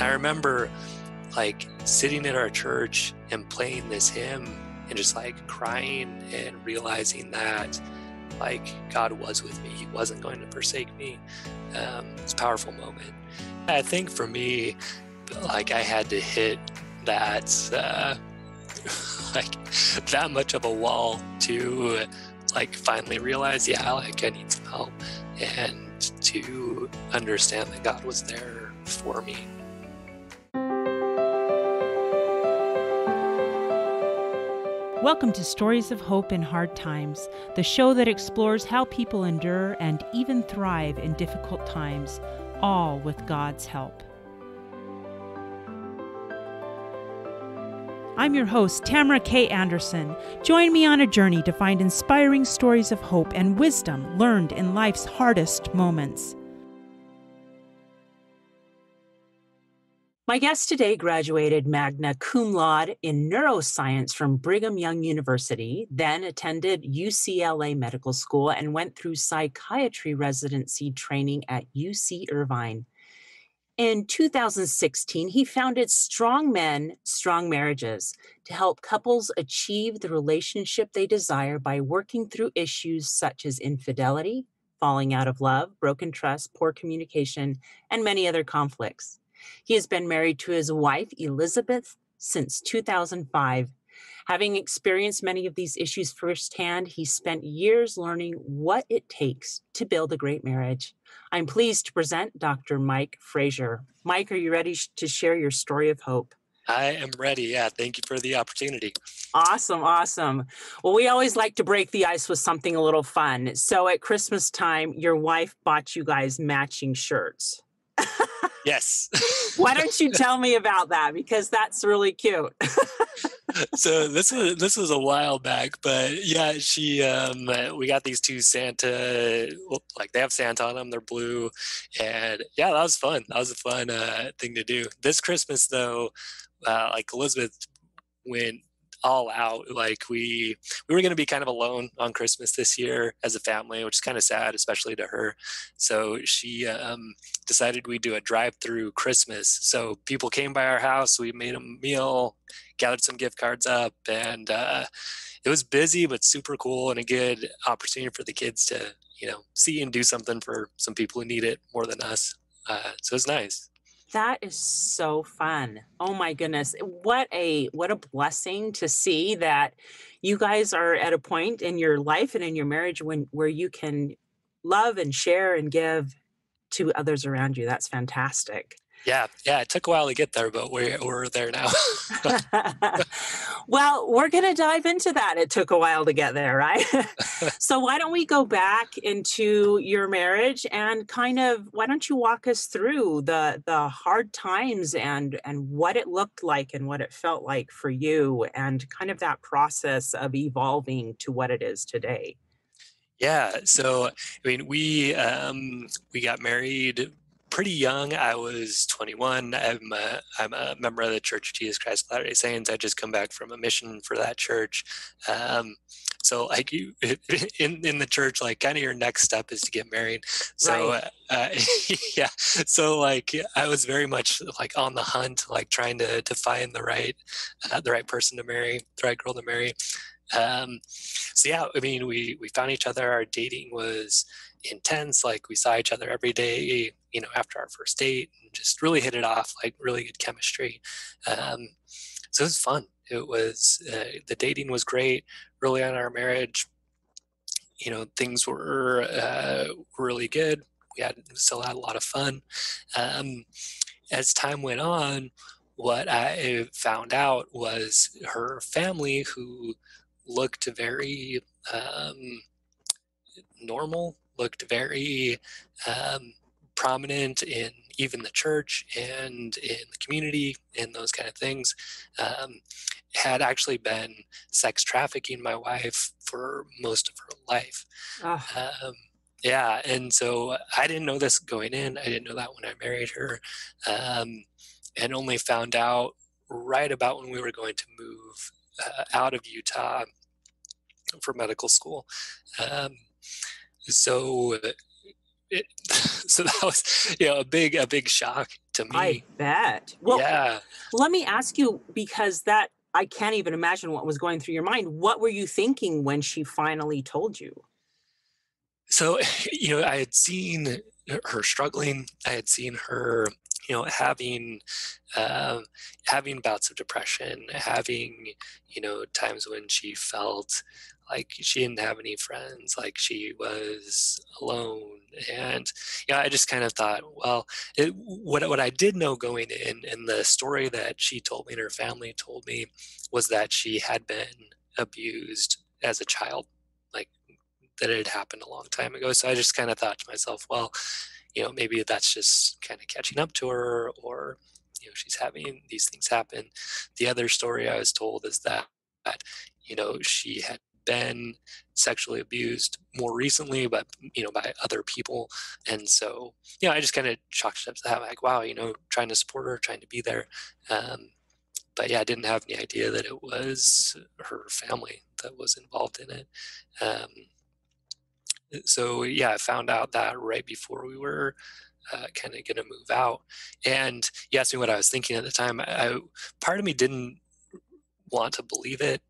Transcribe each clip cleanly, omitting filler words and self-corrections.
I remember like sitting at our church and playing this hymn and just like crying and realizing that like God was with me. He wasn't going to forsake me. It's a powerful moment. I think for me, like I had to hit that like that much of a wall to like finally realize, yeah, like I need some help, and to understand that God was there for me. Welcome to Stories of Hope in Hard Times, the show that explores how people endure and even thrive in difficult times, all with God's help. I'm your host, Tamara K. Anderson. Join me on a journey to find inspiring stories of hope and wisdom learned in life's hardest moments. My guest today graduated magna cum laude in neuroscience from Brigham Young University, then attended UCLA Medical School and went through psychiatry residency training at UC Irvine. In 2016, he founded Strong Men, Strong Marriages to help couples achieve the relationship they desire by working through issues such as infidelity, falling out of love, broken trust, poor communication, and many other conflicts. He has been married to his wife, Elizabeth, since 2005. Having experienced many of these issues firsthand, he spent years learning what it takes to build a great marriage. I'm pleased to present Dr. Mike Frazier. Mike, are you ready to share your story of hope? I am ready. Yeah, thank you for the opportunity. Awesome. Well, we always like to break the ice with something a little fun. So at Christmas time, your wife bought you guys matching shirts. Yes. Why don't you tell me about that? Because that's really cute. So this was a while back, but yeah, we got these two Santa, like they have Santa on them, they're blue, and yeah, that was fun. That was a fun thing to do. This Christmas though, like Elizabeth went all out. Like we were going to be kind of alone on Christmas this year as a family, which is kind of sad, especially to her. So she decided we'd do a drive-through Christmas. So people came by our house, we made a meal, gathered some gift cards up, and it was busy but super cool and a good opportunity for the kids to, see and do something for some people who need it more than us. So it was nice. That is so fun. Oh my goodness. What a blessing to see that you guys are at a point in your life and in your marriage where you can love and share and give to others around you. That's fantastic. Yeah, it took a while to get there, but we're there now. Well, we're going to dive into that. It took a while to get there, right? So why don't we go back into your marriage and why don't you walk us through the hard times and what it looked like and what it felt like for you and kind of that process of evolving to what it is today? Yeah, so I mean, we got married pretty young. I was 21. I'm a member of the Church of Jesus Christ of Latter-day Saints. I just come back from a mission for that church. So like you in the church, like kind of your next step is to get married. So Right. yeah, so like I was very much like on the hunt, like trying to find the right person to marry, the right girl to marry. So yeah, I mean, we found each other. Our dating was intense. Like we saw each other every day, after our first date, and just really hit it off, like really good chemistry. So it was fun. It was, the dating was great early on in our marriage. Things were really good. We still had a lot of fun. As time went on, what I found out was her family, who looked very normal, looked very prominent in even the church and in the community and those kind of things, had actually been sex trafficking my wife for most of her life. Oh. Yeah, and so I didn't know this going in. I didn't know that when I married her, and only found out right about when we were going to move out of Utah for medical school. So So that was, a big shock to I me. bet. Well, Yeah. let me ask you, because that I can't even imagine what was going through your mind. What were you thinking when she finally told you? So, I had seen her struggling. I had seen her, having um, having bouts of depression, having, times when she felt like she didn't have any friends, like she was alone. And, I just kind of thought, well, what I did know going in, and the story that she told me and her family told me, was that she had been abused as a child. Like, that it had happened a long time ago. So I just kind of thought to myself, well, maybe that's just kind of catching up to her, or, she's having these things happen. The other story I was told is that she had been sexually abused more recently, but, by other people. And so, I just kind of chalked it up to that, like, wow, trying to support her, trying to be there. Um, but yeah, I didn't have any idea that it was her family that was involved in it. Um, so yeah, I found out that right before we were kind of going to move out. And you asked me what I was thinking at the time. Part of me didn't want to believe it.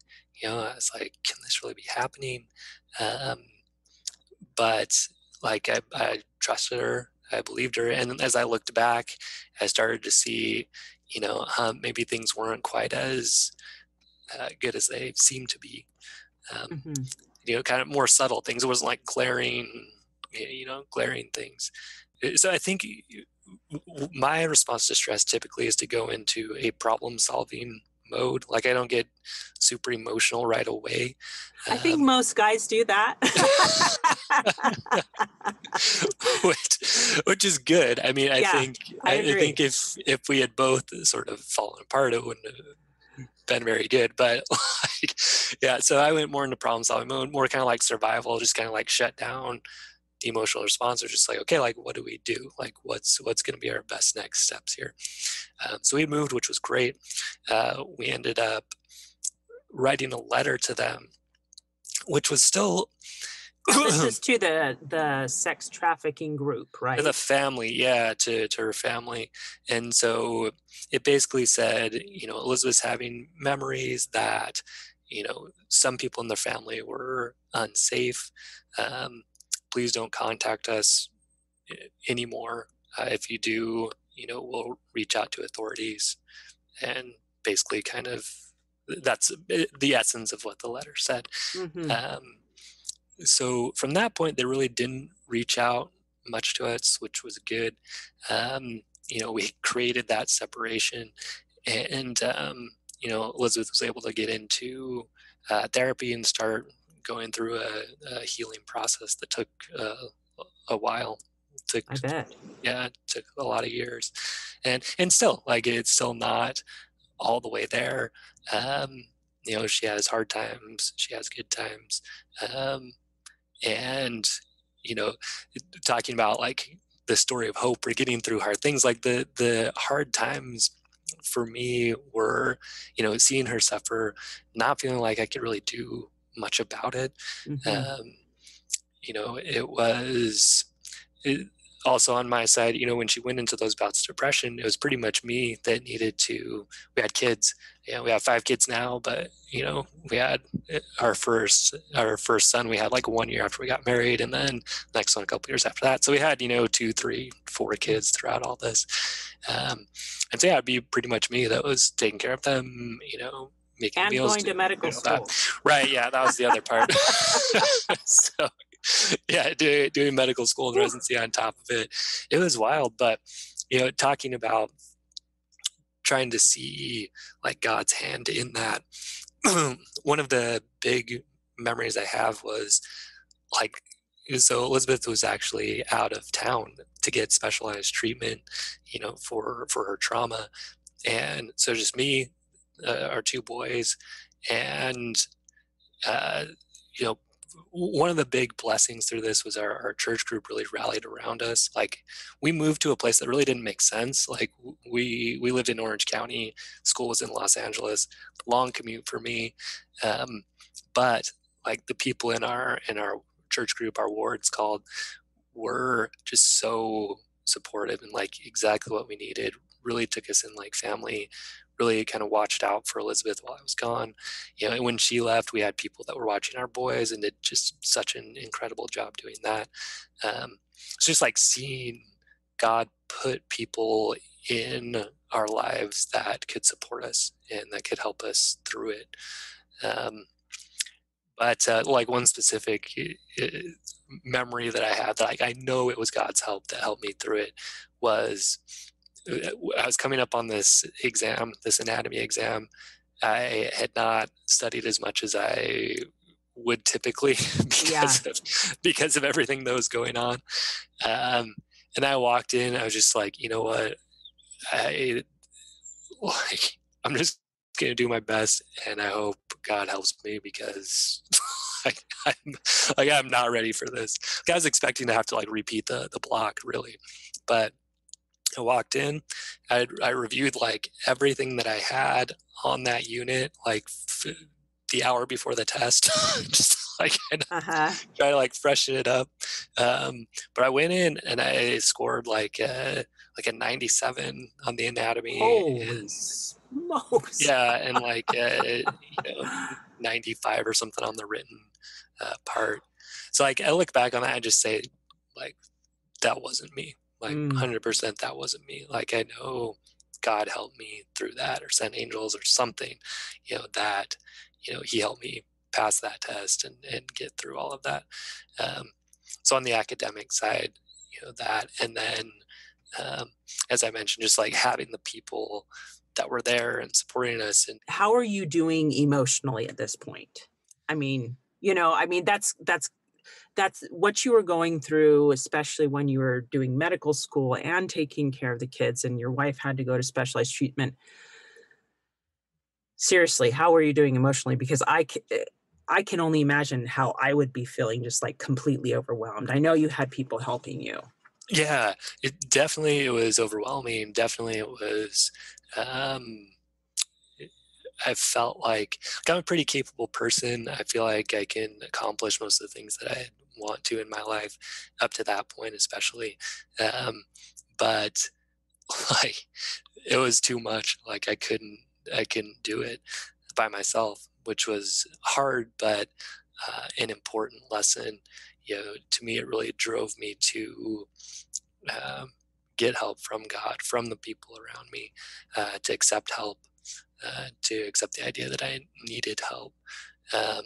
I was like, can this really be happening? Um, but like, I trusted her. I believed her. And as I looked back, I started to see, maybe things weren't quite as good as they seemed to be. Um, Hmm. kind of more subtle things. It wasn't like glaring things. So I think my response to stress typically is to go into a problem solving mode. Like, I don't get super emotional right away. I think Um, most guys do that. which is good. I mean, I Yeah, think I I think agree. if we had both sort of fallen apart, it wouldn't have been very good. But like, yeah, so I went more into problem solving mode, more kind of like survival, just kind of like shut down the emotional response. Are just like, okay, like, what do we do? Like, what's going to be our best next steps here? So we moved, which was great. We ended up writing a letter to them, which was still And this to is to the sex trafficking group, the right? family, yeah, to her family. And so it basically said, Elizabeth's having memories that, some people in the family were unsafe. Um, Please don't contact us anymore. If you do, we'll reach out to authorities. And basically, kind of, that's the essence of what the letter said. Hmm. Um, so from that point, they really didn't reach out much to us, which was good. We created that separation, and Elizabeth was able to get into therapy and start going through a healing process that took a while. Took I bet. Yeah, it took a lot of years, and still, like, it's still not all the way there. Um, she has hard times, she has good times. Um, and you know talking about like the story of hope or getting through hard things, like the hard times for me were seeing her suffer, not feeling like I could really do much about it. Hmm. um it was it, Also on my side, when she went into those bouts of depression, it was pretty much me that needed to. We had kids. Yeah, we have 5 kids now, but we had our first son. We had like 1 year after we got married, and then next one a couple years after that. So we had 2, 3, 4 kids throughout all this. And so yeah, it'd be pretty much me that was taking care of them. Making And meals, going to doing medical that. school. Right? Yeah, that was the other part. So yeah, doing medical school and Whew. residency on top of it. It was wild. But talking about trying to see like God's hand in that. One of the big memories I have was like, so Elizabeth was actually out of town to get specialized treatment, for her trauma. And so just me, our 2 boys, and uh, you know, one of the big blessings through this was our church group really rallied around us. Like, we moved to a place that really didn't make sense. Like, we lived in Orange County, school was in Los Angeles, long commute for me. But like the people in our church group, our ward's called, were just so supportive and like exactly what we needed. Really took us in like family. Really kind of watched out for Elizabeth while I was gone. And when she left, we had people that were watching our boys and did just such an incredible job doing that. It's just like seeing God put people in our lives that could support us and that could help us through it. Um, but like one specific memory that I had, that like I know it was God's help that helped me through it, was I was coming up on this exam, this anatomy exam. I had not studied as much as I would typically Yeah. because of everything that was going on. Um, and I walked in, I was just like, you know what, I like I'm just gonna do my best, and I hope God helps me because I'm I'm not ready for this. I was expecting to have to like repeat the block really, but I walked in, I reviewed like everything that I had on that unit, like the hour before the test, just like Uh-huh. try to like freshen it up. But I went in and I scored like a 97 on the anatomy, Holy and smokes. yeah, and like 95 or something on the written part. So like I look back on that and just say like that wasn't me. Like Mm. 100% that wasn't me. Like I know God helped me through that or sent angels or something, that, he helped me pass that test and get through all of that. Um, so on the academic side, that, and then, um, as I mentioned, just like having the people that were there and supporting us. And How are you doing emotionally at this point? That's what you were going through, especially when you were doing medical school and taking care of the kids, and your wife had to go to specialized treatment. Seriously, how are you doing emotionally? Because I can only imagine how I would be feeling, just like completely overwhelmed. I know you had people helping you. yeah, it was overwhelming. Definitely it was, um, I felt like I'm a pretty capable person. I feel like I can accomplish most of the things that I want to in my life up to that point, especially. Um, but like it was too much. Like I couldn't do it by myself, which was hard, but an important lesson. To me, it really drove me to um, get help from God, from the people around me, to accept help, to accept the idea that I needed help. Um,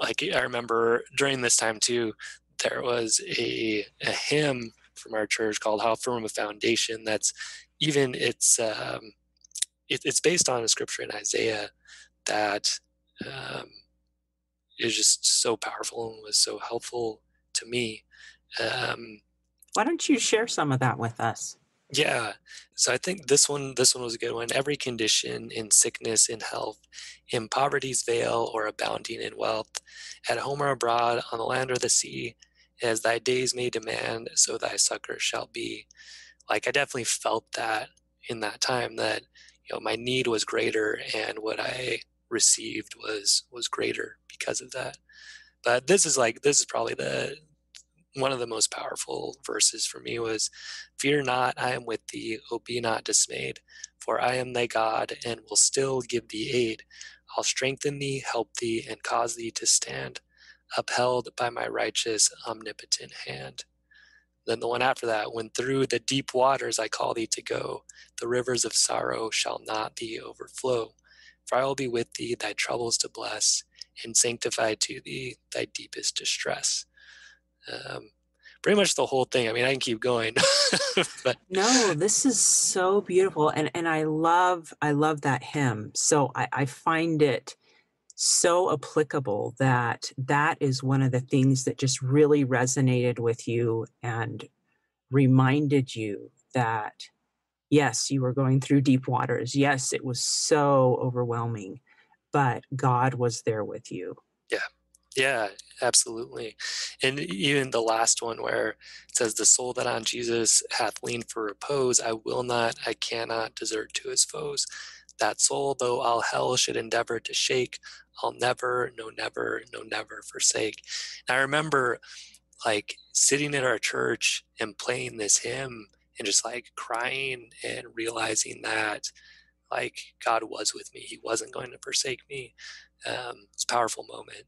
like I remember during this time too, there was a hymn from our church called "How Firm a Foundation." That's even it's based on a scripture in Isaiah that um, is just so powerful and was so helpful to me. Um, Why don't you share some of that with us? Yeah. So I think this one was a good one. Every condition, in sickness, in health, in poverty's veil, or abounding in wealth, at home or abroad, on the land or the sea, as thy days may demand, so thy succor shall be. Like I definitely felt that in that time, that my need was greater and what I received was greater because of that. But this is probably the one of the most powerful verses for me was, "Fear not, I am with thee, O be not dismayed, for I am thy God, and will still give thee aid. I'll strengthen thee, help thee, and cause thee to stand, upheld by my righteous, omnipotent hand." Then the one after that, "When through the deep waters I call thee to go, the rivers of sorrow shall not thee overflow. For I will be with thee, thy troubles to bless, and sanctify to thee thy deepest distress." Um, Pretty much the whole thing. I mean, I can keep going, but No, this is so beautiful, and I love that hymn. So I find it so applicable that that is one of the things that just really resonated with you and reminded you that, yes, you were going through deep waters. Yes, it was so overwhelming, but God was there with you. yeah, yeah, absolutely. And even the last one where it says, "The soul that on Jesus hath leaned for repose, I will not, I cannot desert to his foes. That soul, though all hell should endeavor to shake, I'll never, no, never, no, never forsake." And I remember like sitting in our church and playing this hymn and just like crying and realizing that like God was with me. He wasn't going to forsake me. It's a powerful moment.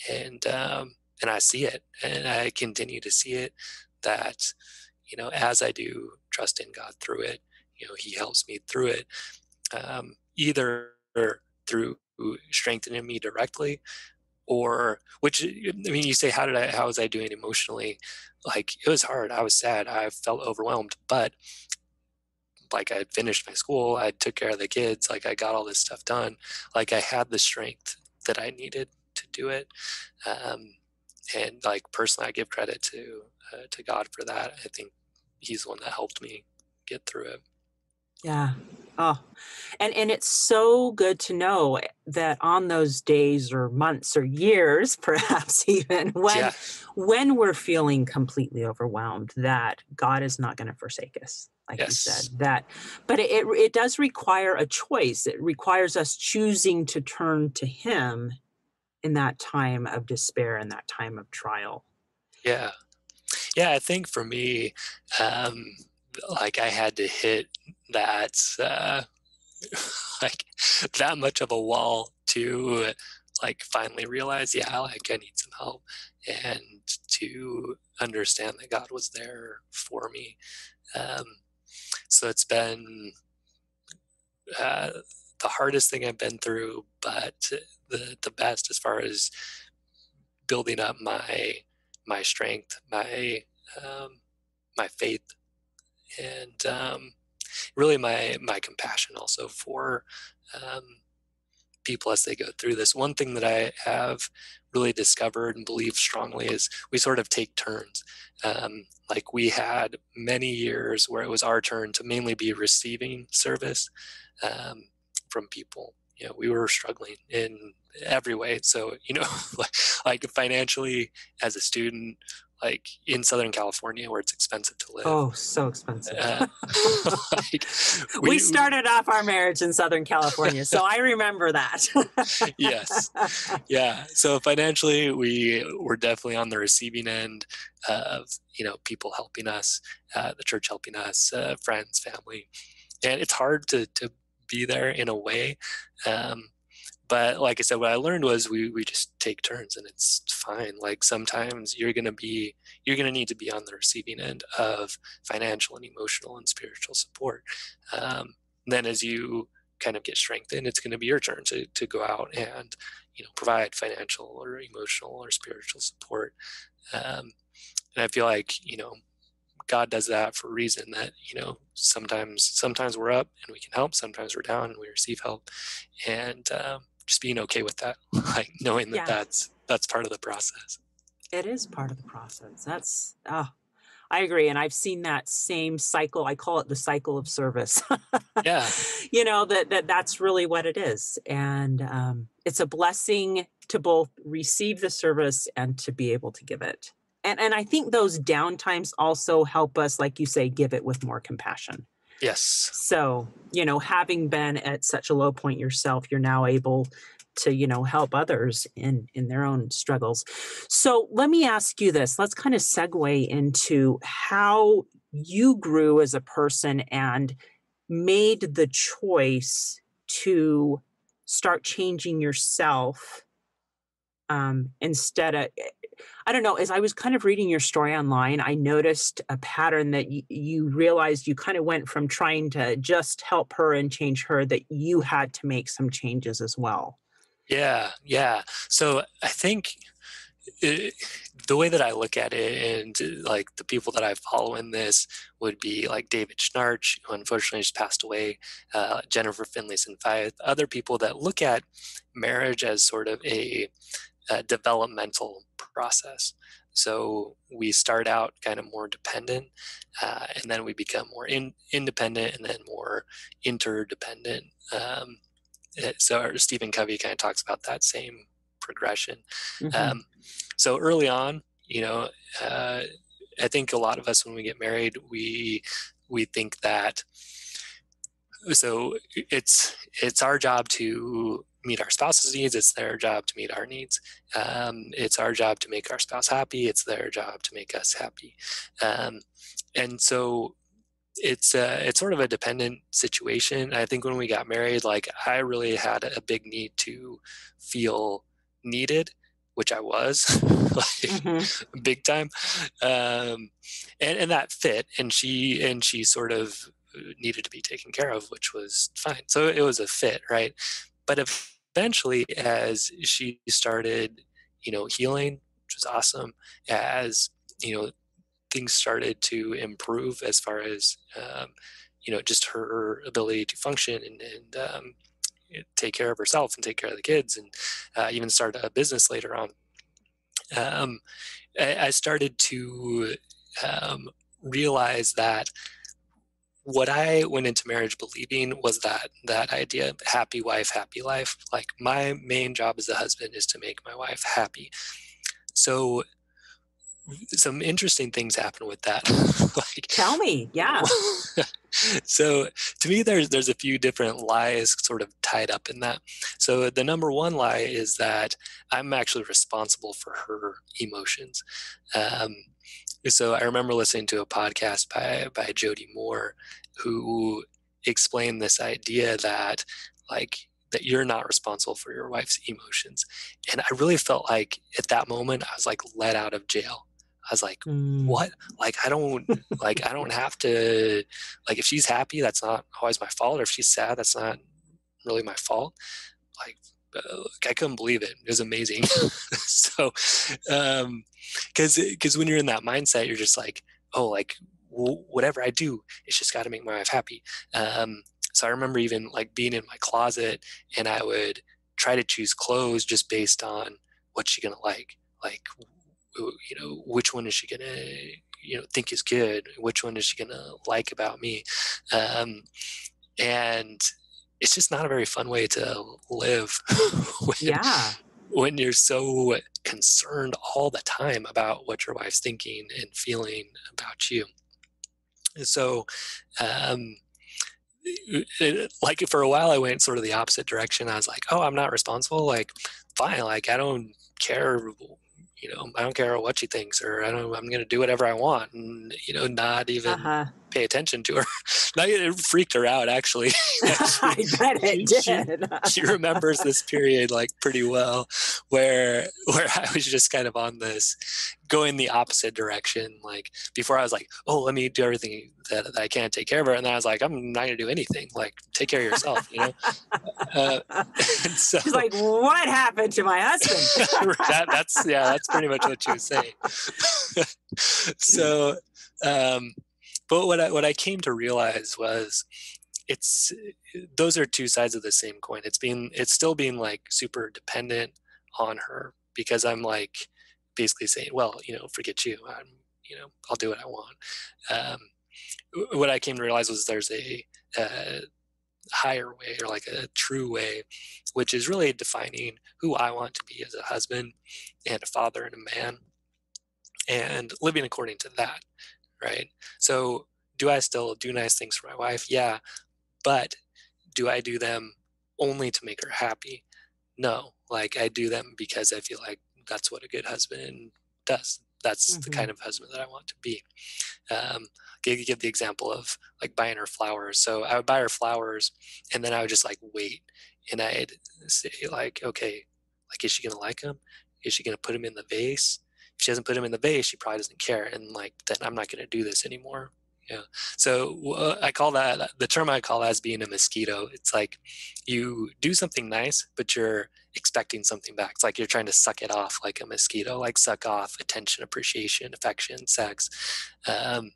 And I see it, and I continue to see it, that, as I do trust in God through it, he helps me through it, either through strengthening me directly, or which, I mean, you say, how was I doing emotionally? Like, it was hard. I was sad. I felt overwhelmed, but like, I had finished my school, I took care of the kids, like I got all this stuff done, like I had the strength that I needed to do it. Um, and like, personally, I give credit to God for that. I think He's the one that helped me get through it. Yeah. Oh, and it's so good to know that on those days or months or years, perhaps even Yeah, when we're feeling completely overwhelmed, that God is not going to forsake us, like you said. yes, But it does require a choice. It requires us choosing to turn to Him in that time of despair and that time of trial. yeah, yeah. I think for me, um, like, I had to hit that. Like, that much of a wall to like finally realize, yeah, like I need some help, and to understand that God was there for me. Um, so it's been uh, the hardest thing I've been through, but the best, as far as building up my strength, um, my faith, and really my compassion also for um, people as they go through this. One thing that I have really discovered and believe strongly is we sort of take turns. Like, we had many years where it was our turn to mainly be receiving service um, from people. We were struggling in every way. So, like financially, as a student, like in Southern California where it's expensive to live. Oh, so expensive. Uh, like We we started off our marriage in Southern California, so I remember that. yes. Yeah. So financially, we were definitely on the receiving end of, people helping us, the church helping us, friends, family. And it's hard to be there in a way. Um, but like I said, what I learned was we just take turns, and it's fine. Like, sometimes you're gonna need to be on the receiving end of financial and emotional and spiritual support. Then, as you kind of get strengthened, it's going to be your turn to go out and provide financial or emotional or spiritual support. And I feel like God does that for a reason, that sometimes we're up and we can help, sometimes we're down and we receive help, and just being okay with that, like knowing that Yeah, that's part of the process. it is part of the process. I agree, and I've seen that same cycle. I call it the cycle of service. Yeah. That's really what it is, and it's a blessing to both receive the service and to be able to give it. And I think those downtimes also help us, like you say, give it with more compassion. Yes. So, having been at such a low point yourself, you're now able to, help others in their own struggles. So let me ask you this. Let's kind of segue into how you grew as a person and made the choice to start changing yourself, instead of, I don't know, as I was kind of reading your story online, I noticed a pattern that you realized you kind of went from trying to just help her and change her, that you had to make some changes as well. Yeah. Yeah. So I think it, the way that I look at it, and like the people that I follow in this, would be like David Schnarch, who unfortunately just passed away, Jennifer Finlayson-Fife, other people that look at marriage as sort of a developmental process. So we start out kind of more dependent, and then we become more independent, and then more interdependent. So Stephen Covey kind of talks about that same progression. Hmm. Um, so early on, uh, I think a lot of us, when we get married, we think that, so it's our job to meet our spouse's needs. It's their job to meet our needs. It's our job to make our spouse happy. It's their job to make us happy. Um, and so it's sort of a dependent situation. I think when we got married, like I really had a big need to feel needed, which I was like Hmm. big time. Um, and that fit, and she sort of needed to be taken care of, which was fine. So it was a fit, right? But eventually, as she started, healing, which was awesome, as you know things started to improve as far as just her ability to function and take care of herself and take care of the kids, and even start a business later on. um, I started to um, realize that what I went into marriage believing was that idea, happy wife, happy life. Like my main job as a husband is to make my wife happy. So some interesting things happen with that. like Tell me. Yeah. so to me there's a few different lies sort of tied up in that. So the number one lie is that I'm actually responsible for her emotions. um, so I remember listening to a podcast by Jody Moore, who explained this idea that like that you're not responsible for your wife's emotions. And I really felt like at that moment I was like let out of jail. I was like, Mm. what? Like I don't have to, like if she's happy, that's not always my fault. Or if she's sad, that's not really my fault. Like I couldn't believe it. It was amazing. So, because when you're in that mindset, you're just like, oh, like whatever I do, it's just got to make my wife happy. So I remember even like being in my closet, and I would try to choose clothes just based on what's she gonna like, which one is she gonna think is good, which one is she gonna like about me, um, and it's just not a very fun way to live when Yeah. when you're so concerned all the time about what your wife's thinking and feeling about you. So, um, like for a while, I went sort of the opposite direction. I was like, "Oh, I'm not responsible. Like, fine. Like, I don't care. I don't care what she thinks, or I don't. I'm going to do whatever I want, and not even Uh-huh. pay attention to her." Like, it freaked her out actually. she, I bet it she did. she remembers this period like pretty well, where I was just kind of on this going the opposite direction. Like before I was like, oh, let me do everything that I can to take care of her, and then I was like, I'm not gonna do anything. Like take care of yourself. uh, and so She's like, what happened to my husband? that's pretty much what she was saying. So but what I came to realize was it's those are two sides of the same coin. It's still being like super dependent on her, because I'm like basically saying, well, forget you. I'll do what I want. Um, what I came to realize was there's a higher way, or like a true way, which is really defining who I want to be as a husband and a father and a man, and living according to that. Right. So do I still do nice things for my wife? Yeah. But do I do them only to make her happy? No. Like I do them because I feel like that's what a good husband does. That's the Hmm. kind of husband that I want to be. Give the example of like buying her flowers. So I would buy her flowers, and then I would just like wait, and I'd say like, okay, like is she gonna like them? Is she gonna put them in the vase? If she doesn't put them in the vase, she probably doesn't care, and like then I'm not gonna do this anymore. Yeah. So I call that, the term I call that, as being a mosquito. It's like you do something nice, but you're expecting something back. It's like you're trying to suck it off like a mosquito, like suck off attention, appreciation, affection, sex. Um,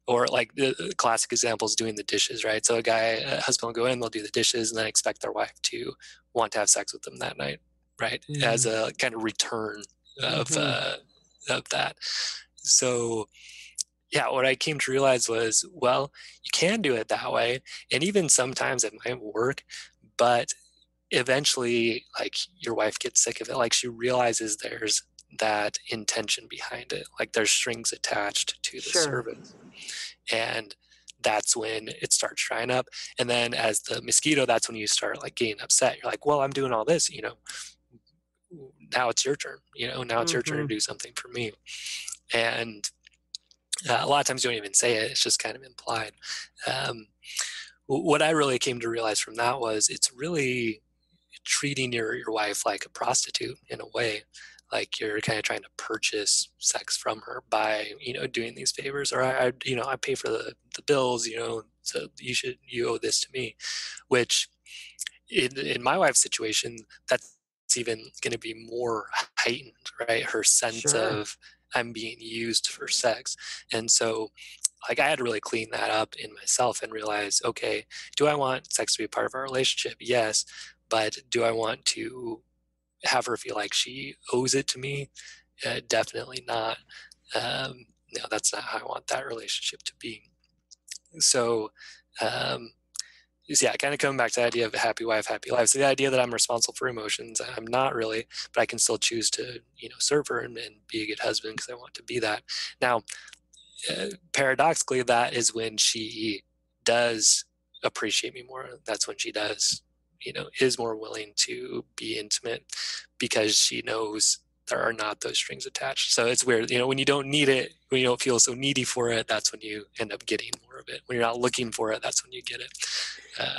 or like the classic example is doing the dishes, right? So a husband will go in, they'll do the dishes, and then expect their wife to want to have sex with them that night, right? As Mm-hmm. a kind of return of Mm-hmm. that. So yeah, what I came to realize was, well, you can do it that way, and even sometimes it might work, but eventually, like your wife gets sick of it. Like she realizes there's that intention behind it, like there's strings attached to the Sure. service, and that's when it starts drying up. And then as the mosquito, that's when you start like getting upset. You're like, well, I'm doing all this, now it's your turn, now it's your turn to Mm-hmm. do something for me. And a lot of times you don't even say it, it's just kind of implied. Um, what I really came to realize from that was it's really treating your wife like a prostitute in a way, like you're kind of trying to purchase sex from her by doing these favors, or I pay for the bills, so you owe this to me, which in my wife's situation, that's even going to be more heightened, right? Her sense Sure. of I'm being used for sex. And so like I had to really clean that up in myself and realize, okay, do I want sex to be a part of our relationship? Yes. But do I want to have her feel like she owes it to me? Definitely not. No, that's not how I want that relationship to be. So, um, yeah, kind of coming back to the idea of a happy wife, happy life. So the idea that I'm responsible for emotions, I'm not really, but I can still choose to, serve her and be a good husband because I want to be that. Now, paradoxically, that is when she does appreciate me more. That's when she does, is more willing to be intimate because she knows there are not those strings attached. So it's weird, when you don't need it, when you don't feel so needy for it, that's when you end up getting more of it. When you're not looking for it, that's when you get it.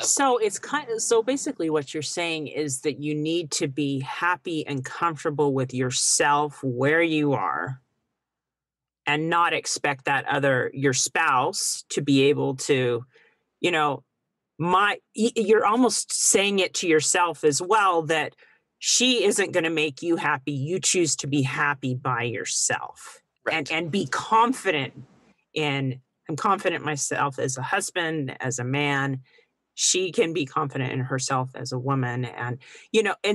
So it's so basically what you're saying is that you need to be happy and comfortable with yourself where you are and not expect that your spouse to be able to, you know, you're almost saying it to yourself as well that she isn't going to make you happy. You choose to be happy by yourself and Right. be confident in I'm confident myself as a husband, as a man. She can be confident in herself as a woman, and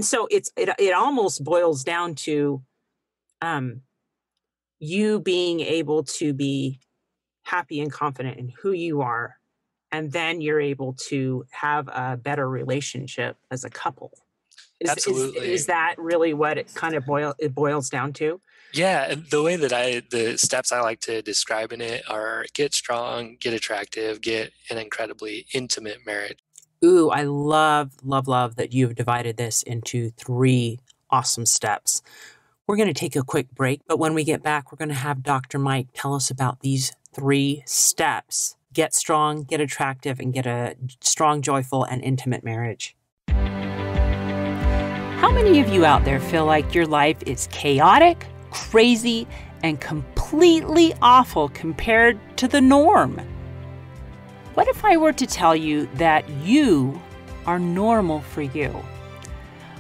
so it almost boils down to um you being able to be happy and confident in who you are, and then you're able to have a better relationship as a couple. Is Absolutely. that really what it boils down to? Yeah, and the way that the steps I like to describe in it are get strong, get attractive, get an incredibly intimate marriage. Ooh, I love, love, love that you've divided this into 3 awesome steps. We're going to take a quick break, but when we get back, we're going to have Dr. Mike tell us about these 3 steps. Get strong, get attractive, and get a strong, joyful, and intimate marriage. How many of you out there feel like your life is chaotic, crazy, and completely awful compared to the norm? What if I were to tell you that you are normal for you?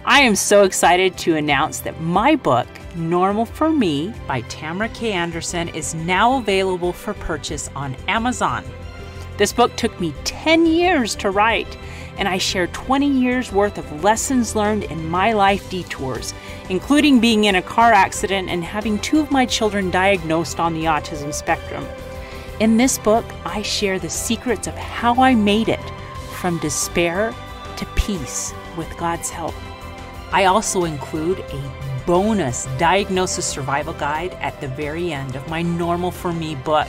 I am so excited to announce that my book, Normal for Me by Tamara K. Anderson, is now available for purchase on Amazon. This book took me 10 years to write, and I share 20 years worth of lessons learned in my life detours, including being in a car accident and having 2 of my children diagnosed on the autism spectrum. In this book, I share the secrets of how I made it from despair to peace with God's help. I also include a bonus diagnosis survival guide at the very end of my Normal for Me book.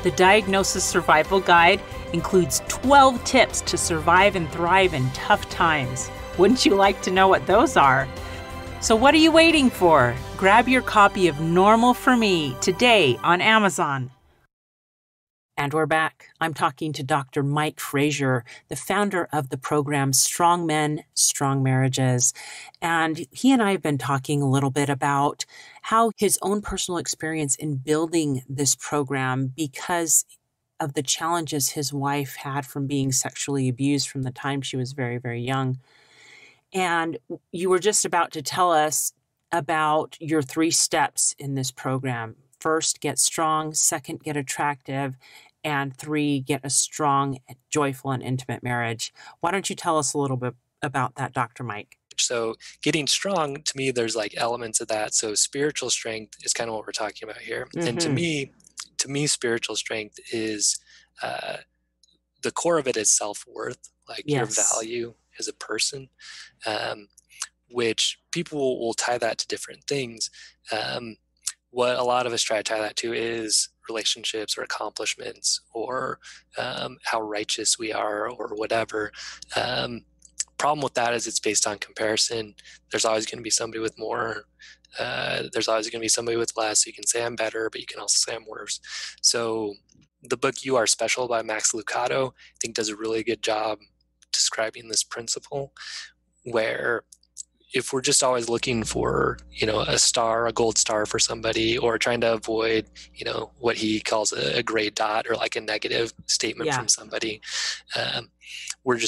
The Diagnosis Survival Guide includes 12 tips to survive and thrive in tough times. Wouldn't you like to know what those are? So what are you waiting for? Grab your copy of Normal for Me today on Amazon. And we're back. I'm talking to Dr. Mike Frazier, the founder of the program Strong Men, Strong Marriages. And he and I have been talking a little bit about how his own personal experience in building this program, because of the challenges his wife had from being sexually abused from the time she was very, very young. And you were just about to tell us about your 3 steps in this program. First, get strong. Second, get attractive. And 3, get a strong, joyful, and intimate marriage. Why don't you tell us a little bit about that, Dr. Mike? So getting strong, to me, there's like elements of that. So spiritual strength is kind of what we're talking about here. And to me, spiritual strength is the core of it is self-worth, like your Yes. value as a person, which people will tie that to different things. what a lot of us try to tie that to is relationships or accomplishments or how righteous we are or whatever. Problem with that is it's based on comparison. There's always going to be somebody with more. There's always going to be somebody with less. You can say I'm better, but you can also say I'm worse. So the book You Are Special by Max Lucado, I think, does a really good job describing this principle where if we're just always looking for, a star, a gold star for somebody, or trying to avoid, what he calls a gray dot or like a negative statement Yeah. from somebody, we're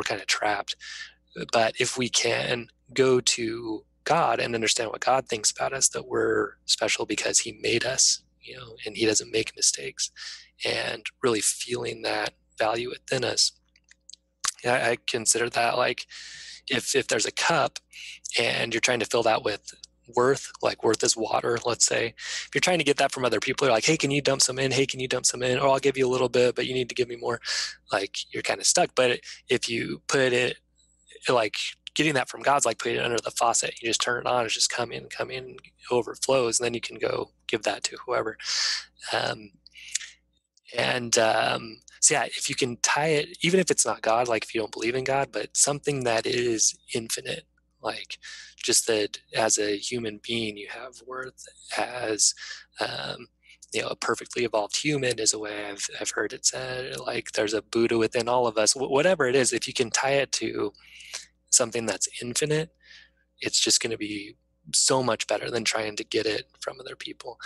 kind of trapped. But if we can go to God and understand what God thinks about us, that we're special because he made us, and he doesn't make mistakes, and really feeling that value within us. I consider that like if there's a cup and you're trying to fill that with worth, like worth is water, let's say, if you're trying to get that from other people, you're like, hey, can you dump some in? Hey, can you dump some in? Or I'll give you a little bit, but you need to give me more. Like you're kind of stuck. But if you put it like getting that from God's like putting it under the faucet, you just turn it on, it's just come in, overflows, and then you can go give that to whoever. So yeah, if you can tie it, even if it's not God, like if you don't believe in God, but something that is infinite, like just that as a human being, you have worth as, a perfectly evolved human is a way I've heard it said, like there's a Buddha within all of us, whatever it is, if you can tie it to something that's infinite, it's just going to be so much better than trying to get it from other people.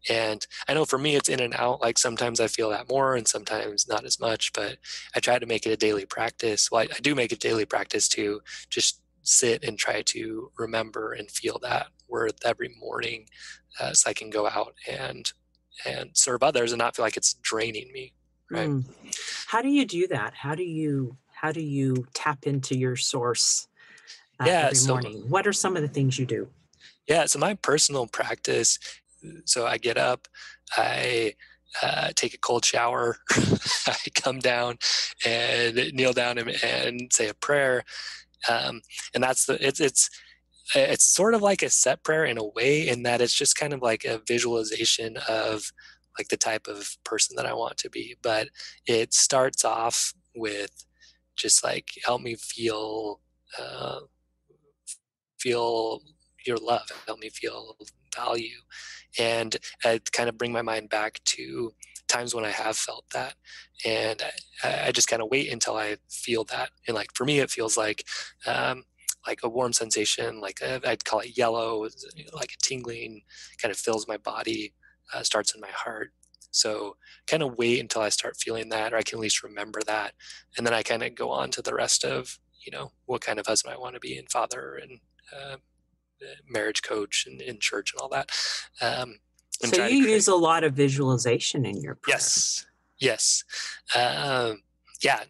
And I know for me, it's in and out. Like sometimes I feel that more and sometimes not as much, but I try to make it a daily practice. Well, I do make it daily practice to just sit and try to remember and feel that worth every morning, so I can go out and serve others and not feel like it's draining me. Right. Mm. How do you do that? How do you tap into your source Yeah. every morning? What are some of the things you do? So my personal practice, so I get up, I take a cold shower, I come down and kneel down and say a prayer. And it's sort of like a set prayer in a way, in that it's just kind of like a visualization of like the type of person that I want to be. But it starts off with just like, help me uh, feel your love, help me feel value, and kind of bring my mind back to times when I have felt that, and I just kind of wait until I feel that. And like for me it feels like a warm sensation, like I'd call it yellow, like a tingling, kind of fills my body, starts in my heart. So kind of wait until I start feeling that, or I can at least remember that, and then I kind of go on to the rest of what kind of husband I want to be, and father, and uh, marriage coach, and in church and all that, and So try you to use create. a lot of visualization in your prayer. Yes, yes, um, yeah.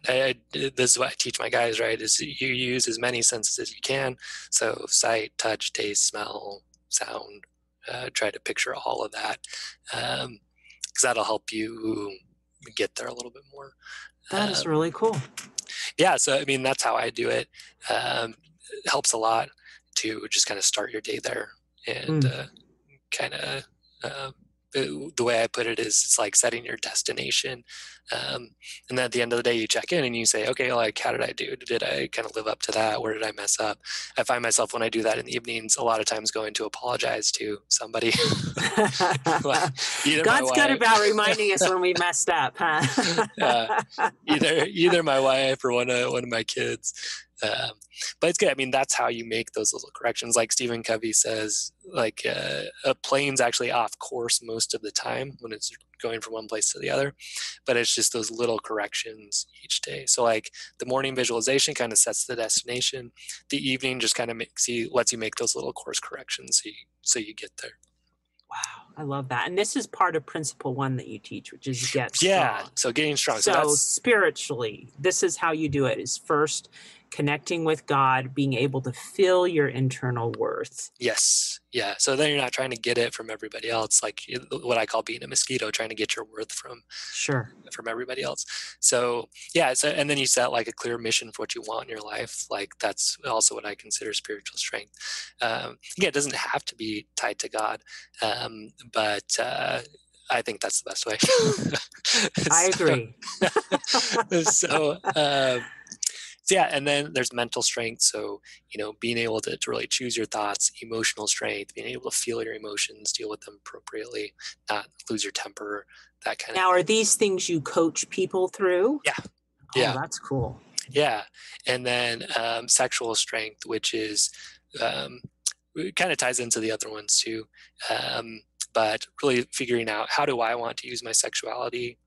This is what I teach my guys. Right, is you use as many senses as you can. So sight, touch, taste, smell, sound. Try to picture all of that, because that'll help you get there a little bit more. That is Um, really cool. yeah, so I mean that's how I do it. It helps a lot to just kind of start your day there, and Mm. kind of uh, the way I put it is it's like setting your destination, and then at the end of the day you check in and you say, okay, like how did I do? Did I kind of live up to that? Where did I mess up? I find myself when I do that in the evenings a lot of times going to apologize to somebody, either my God's good wife. about reminding us when we messed up, uh, huh? either my wife or one of my kids. But it's good. I mean, that's how you make those little corrections. Like Stephen Covey says, like a plane's actually off course most of the time when it's going from one place to the other, but it's just those little corrections each day. So like the morning visualization kind of sets the destination. The evening just kind of lets you make those little course corrections so you get there. Wow, I love that. And this is part of principle one that you teach, which is get Yeah. strong. So getting strong. So So that's spiritually, this is how you do it: is first connecting with God, being able to feel your internal worth. Yes. Yeah. So then you're not trying to get it from everybody else, like what I call being a mosquito, trying to get your worth Sure. from everybody else. So yeah. So and then you set like a clear mission for what you want in your life. Like that's also what I consider spiritual strength. Yeah, it doesn't have to be tied to God, but I think that's the best way. I so, agree. so so yeah, and then there's mental strength. So, being able to really choose your thoughts, emotional strength, being able to feel your emotions, deal with them appropriately, not lose your temper, that kind of Now, are thing. these things you coach people through? Yeah, Oh, yeah, that's cool. yeah. And then sexual strength, which is um, it kind of ties into the other ones too. Um, but really figuring out, how do I want to use my sexuality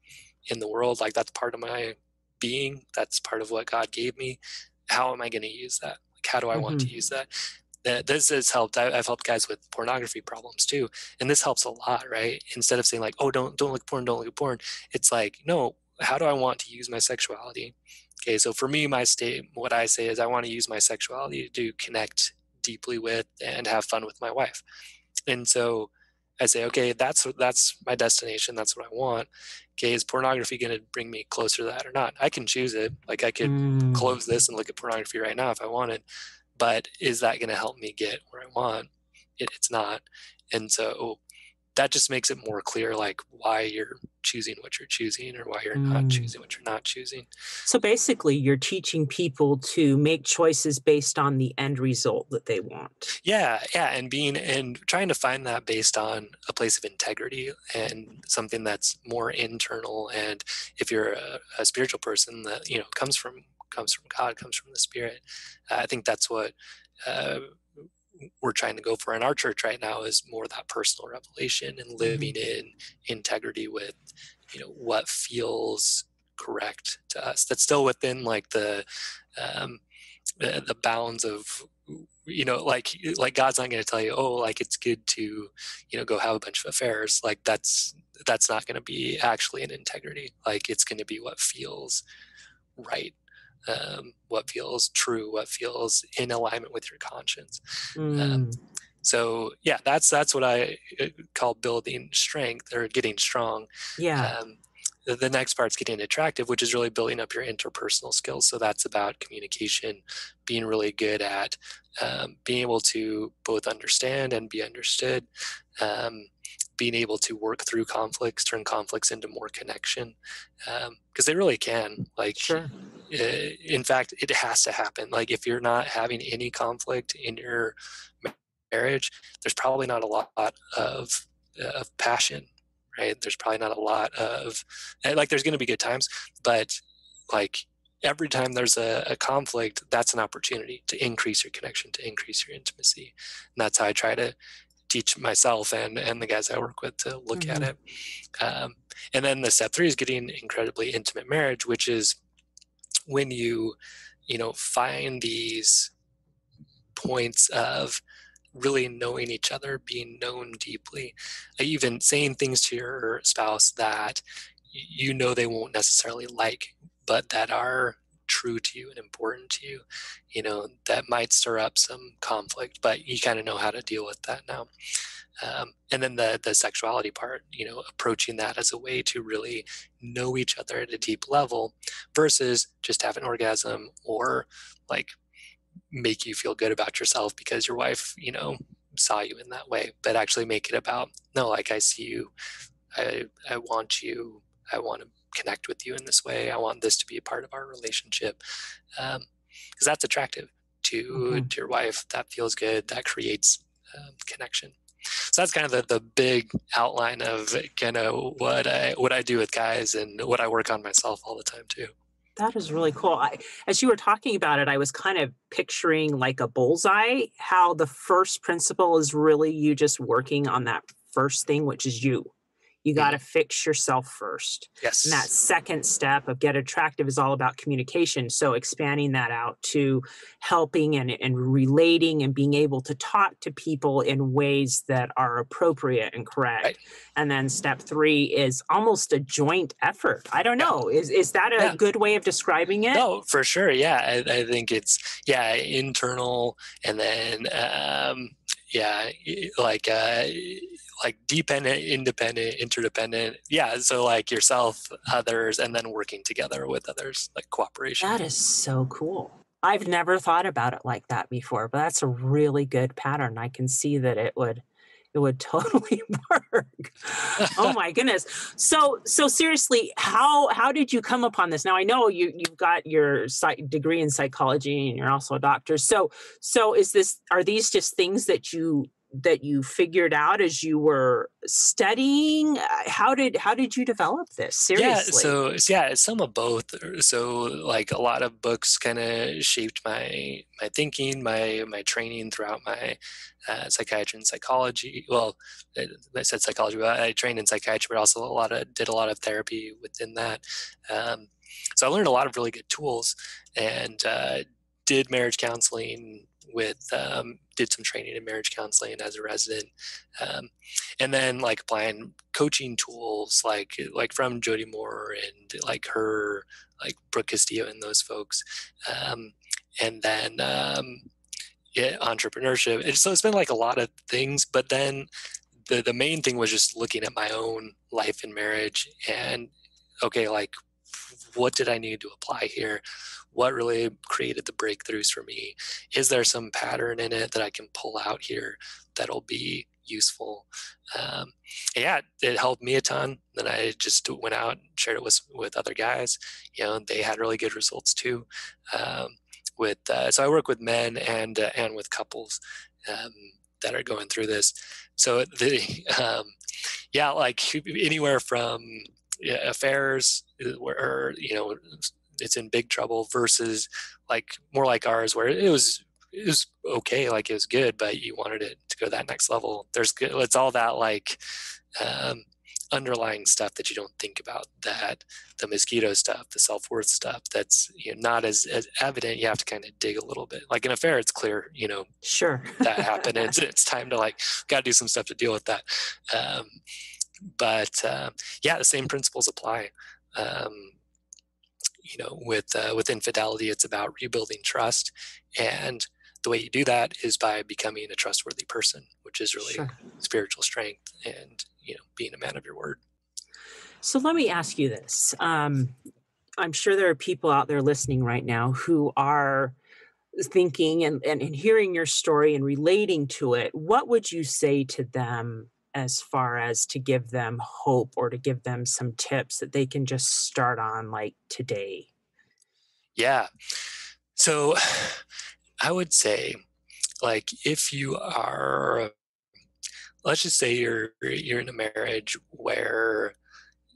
in the world? Like that's part of my being, that's part of what God gave me. How am I going to use that? Like how do I want Hmm. to use that? This has helped. I've helped guys with pornography problems too, and this helps a lot, right? Instead of saying like, oh, don't look at porn, don't look at porn, it's like, no, how do I want to use my sexuality? Okay, so for me, what I say is I want to use my sexuality to connect deeply with and have fun with my wife. And so I say, okay, that's my destination. That's what I want. Okay, is pornography going to bring me closer to that or not? I can choose it. Like I could Mm, close this and look at pornography right now if I wanted, but is that going to help me get where I want? It's not. And so that just makes it more clear, like why you're choosing what you're choosing or why you're not mm. choosing what you're not choosing. So basically, you're teaching people to make choices based on the end result that they want. Yeah, yeah, and trying to find that based on a place of integrity and something that's more internal. And if you're a spiritual person that comes from God, comes from the Spirit, I think that's what uh, we're trying to go for in our church right now, is more that personal revelation and Hmm. living in integrity with what feels correct to us. That's still within like um, the bounds of like God's not going to tell you, oh, like it's good to go have a bunch of affairs. Like that's not going to be actually an integrity. Like it's going to be what feels right, what feels true, what feels in alignment with your conscience. um, Mm, so yeah, that's what I call building strength or getting strong. yeah, um, the next part's getting attractive, which is really building up your interpersonal skills. So that's about communication, being really good at being able to both understand and be understood, um, being able to work through conflicts, turn conflicts into more connection, because they really can. Like, sure. in fact, it has to happen. Like, if you're not having any conflict in your marriage, there's probably not a lot of passion, right? There's probably not a lot of, like, there's going to be good times, but like every time there's a conflict, that's an opportunity to increase your connection, to increase your intimacy. And that's how I try to teach myself and the guys I work with to look at Hmm. it. Um, and then the step three is getting incredibly intimate marriage, which is when you find these points of really knowing each other, being known deeply, even saying things to your spouse that they won't necessarily like, but that are true to you and important to you, that might stir up some conflict, but you kind of know how to deal with that now. And then the sexuality part, approaching that as a way to really know each other at a deep level versus just have an orgasm or like make you feel good about yourself because your wife, saw you in that way, but actually make it about, no, like I see you, I want you, I want to connect with you in this way. I want this to be a part of our relationship. Because that's attractive to Hmm. your wife. That feels good. That creates connection. So that's kind of the big outline of kind of what I do with guys and what I work on myself all the time too. That is really cool. As you were talking about it, I was kind of picturing like a bullseye, how the first principle is really you just working on that first thing, which is you. You got Mhm. to fix yourself first. And that Yes. second step of get attractive is all about communication. So expanding that out to helping and relating and being able to talk to people in ways that are appropriate and Right. correct. And then step three is almost a joint effort. I don't Yeah. know. Is that a Yeah. good way of describing it? No, for sure. Yeah. I think it's, yeah, internal, and then, yeah, like dependent, independent, interdependent. Yeah. So like yourself, others, and then working together with others, like cooperation. That is so cool. I've never thought about it like that before, but that's a really good pattern. I can see that it would totally work. Oh my goodness. So seriously, how did you come upon this? Now I know you've got your degree in psychology and you're also a doctor. So is this are these just things that you figured out as you were studying? How did you develop this? Yeah, Seriously. so yeah, it's some of both. So like a lot of books kind of shaped my thinking, my training throughout my psychiatry and psychology. Well, I said psychology, but I trained in psychiatry, but also did a lot of therapy within that. Um, so I learned a lot of really good tools, and did marriage counseling with did some training in marriage counseling as a resident. Um, and then like applying coaching tools like from Jody Moore and like her, like Brooke Castillo and those folks, um, and then yeah, entrepreneurship. So it's been like a lot of things, but then the main thing was just looking at my own life and marriage, and okay, like what did I need to apply here? What really created the breakthroughs for me? Is there some pattern in it that I can pull out here that'll be useful? Um, yeah, it helped me a ton. Then I just went out and shared it with other guys. You know, they had really good results too. With So I work with men and with couples um, that are going through this. So yeah, like anywhere from, yeah, affairs where it's in big trouble versus like more like ours where it was okay, like it was good, but you wanted it to go to that next level. It's all that like um, underlying stuff that you don't think about, that the mosquito stuff, the self-worth stuff that's not as evident. You have to kind of dig a little bit. Like an affair, it's clear, Sure. that happened. It's time to like got to do some stuff to deal with that. Um, but yeah, the same principles apply. Um, with infidelity, it's about rebuilding trust, and the way you do that is by becoming a trustworthy person, which is really Sure. spiritual strength and being a man of your word. So let me ask you this. I'm sure there are people out there listening right now who are thinking and hearing your story and relating to it. What would you say to them as far as to give them hope or to give them some tips that they can just start on like today? Yeah. So I would say, like, if you are, let's just say you're in a marriage where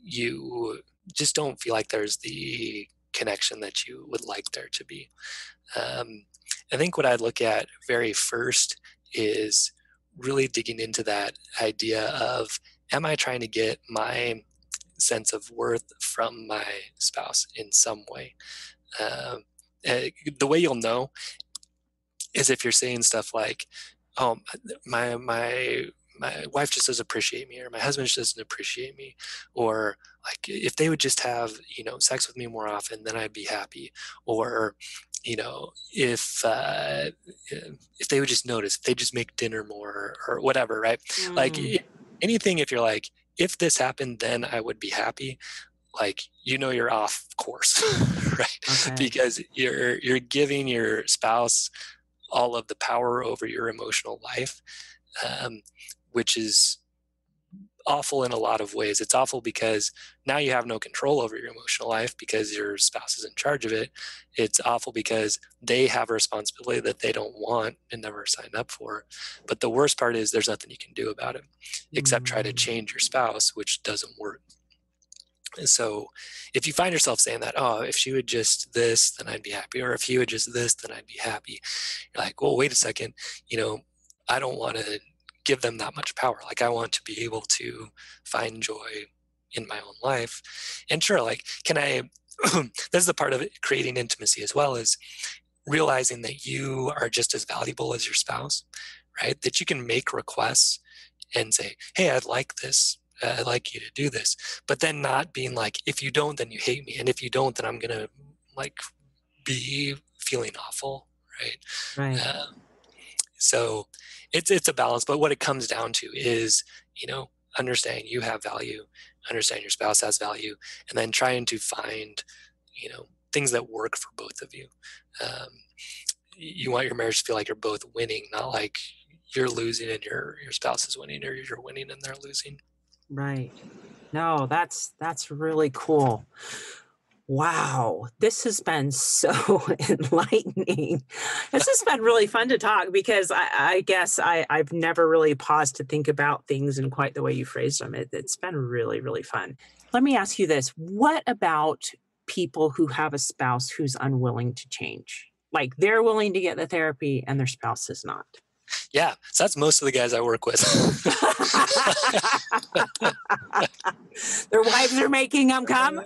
you just don't feel like there's the connection that you would like there to be. Um, I think what I'd look at very first is really digging into that idea of, am I trying to get my sense of worth from my spouse in some way? Um, the way you'll know is if you're saying stuff like, "Oh, my wife just doesn't appreciate me," or "My husband just doesn't appreciate me," or like, "If they would just have sex with me more often, then I'd be happy," or if they would just notice, if they just make dinner more, or whatever, right? Like Mm, anything, if you're like, if this happened, then I would be happy, like you're off course, right? okay. Because you're giving your spouse all of the power over your emotional life, um, which is awful in a lot of ways. It's awful because now you have no control over your emotional life because your spouse is in charge of it. It's awful because they have a responsibility that they don't want and never signed up for. But the worst part is there's nothing you can do about it except try to Mm, change your spouse, which doesn't work. And so if you find yourself saying that, "Oh, if she would just this, then I'd be happy," or "if he would just this, then I'd be happy," you're like, "Well, wait a second, you know, I don't want to give them that much power. Like, I want to be able to find joy in my own life. And sure, like, can I, this is the part of it, creating intimacy as well, is realizing that you are just as valuable as your spouse, right? That you can make requests and say, hey, I'd like this. I'd like you to do this. But then not being like, if you don't, then you hate me. And if you don't, then I'm going to like be feeling awful, right? Right. Uh, so it's a balance, but what it comes down to is, understanding you have value, understand your spouse has value, and then trying to find, things that work for both of you. Um, you want your marriage to feel like you're both winning, not like you're losing and your spouse is winning, or you're winning and they're losing. Right. No, that's really cool. Wow, this has been so enlightening. This has been really fun to talk because I guess I've never really paused to think about things in quite the way you phrased them. It's been really, really fun. Let me ask you this. What about people who have a spouse who's unwilling to change? Like they're willing to get the therapy and their spouse is not. Yeah, so that's most of the guys I work with. Their wives are making them come.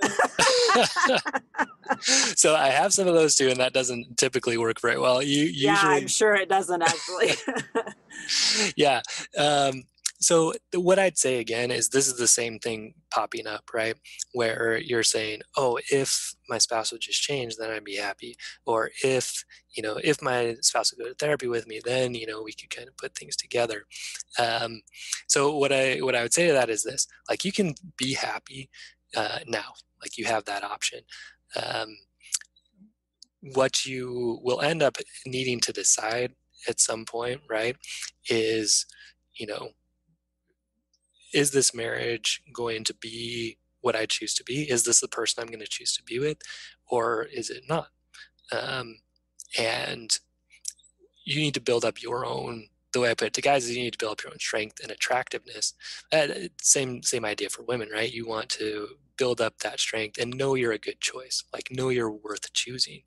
So I have some of those too, and that doesn't typically work very well. You Yeah, usually, I'm sure it doesn't actually. yeah. So what I'd say again is this is the same thing popping up, right? Where you're saying, oh, if my spouse would just change, then I'd be happy. Or if my spouse would go to therapy with me, then, we could kind of put things together. Um, so what I would say to that is this, like, you can be happy now, like you have that option. Um, what you will end up needing to decide at some point, right, is, you know, is this marriage going to be what I choose to be? Is this the person I'm going to choose to be with, or is it not? Um, and you need to build up your own. The way I put it to guys is you need to build up your own strength and attractiveness. Same idea for women, right? You want to build up that strength and know you're a good choice. Like, know you're worth choosing.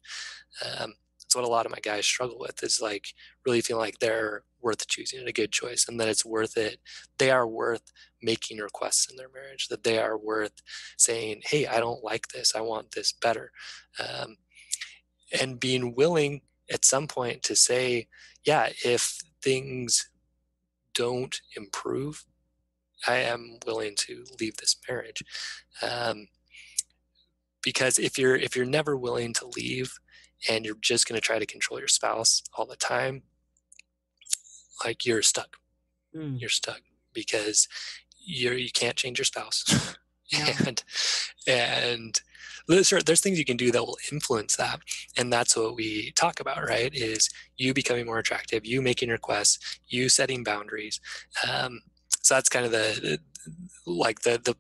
That's what a lot of my guys struggle with, is like really feeling like they're worth choosing and a good choice, and that it's worth it. They are worth making requests in their marriage, that they are worth saying, hey, I don't like this, I want this better. And being willing at some point to say, yeah, if things don't improve, I am willing to leave this marriage. Because if you're never willing to leave and you're just going to try to control your spouse all the time, like, you're stuck. Mm, You're stuck because you can't change your spouse. no. and there's things you can do that will influence that, and that's what we talk about, right? Is you becoming more attractive, you making requests, you setting boundaries. So that's kind of the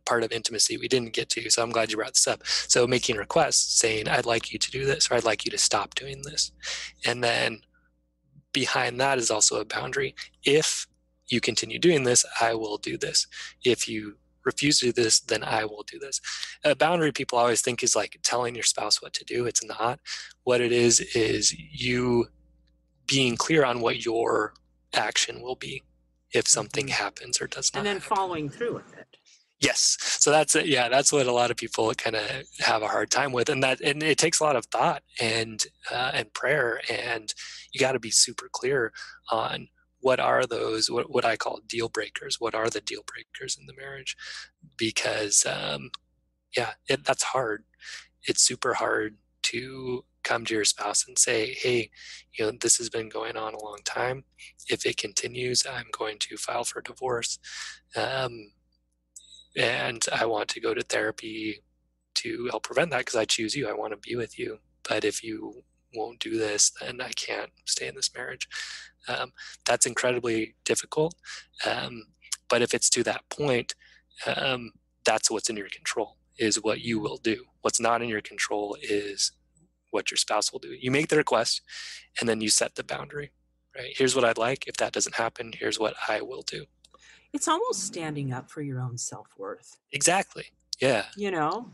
part of intimacy we didn't get to, so I'm glad you brought this up. So making requests, saying, I'd like you to do this, or I'd like you to stop doing this. And then behind that is also a boundary. If you continue doing this, I will do this. If you refuse to do this, then I will do this. A boundary, people always think, is like telling your spouse what to do. It's not. What it is you being clear on what your action will be if something happens or does not And then happen. following through with it. Yes. So that's it. Yeah, that's what a lot of people kind of have a hard time with, and it takes a lot of thought and prayer, and you got to be super clear on what are those, what I call deal breakers. What are the deal breakers in the marriage? Because that's hard. It's super hard to come to your spouse and say, hey, this has been going on a long time. If it continues, I'm going to file for divorce. And I want to go to therapy to help prevent that, because I choose you. I want to be with you. But if you won't do this, then I can't stay in this marriage. That's incredibly difficult. But if it's to that point, that's what's in your control, is what you will do. What's not in your control is what your spouse will do. You make the request, and then you set the boundary, right? Here's what I'd like. If that doesn't happen, here's what I will do. It's almost standing up for your own self-worth. Exactly. Yeah.